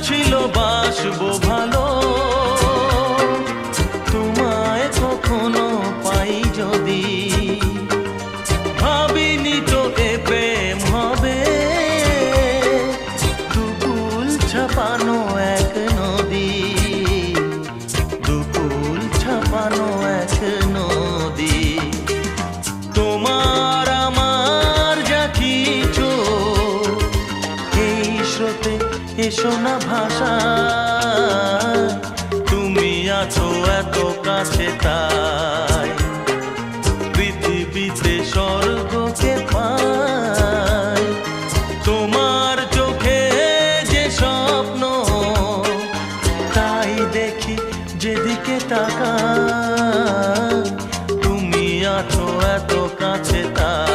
ছিল বাসবো ভালো, তোমায় কখনো পাই যদি। ভাবিনি তো এ প্রেম হবে, দুকুল ছাপানো এক নদী, দুকুল ছাপানো এক নদী। তোমার আমার যা কিছু এই স্রোতে এসো না ভাষা, তুমি আছো এত কাছে তাই পৃথিবীতে স্বর্গকে পাই। তোমার চোখে যে স্বপ্ন তাই দেখি যেদিকে তাকাই, তুমি আছো এত কাছে তাই।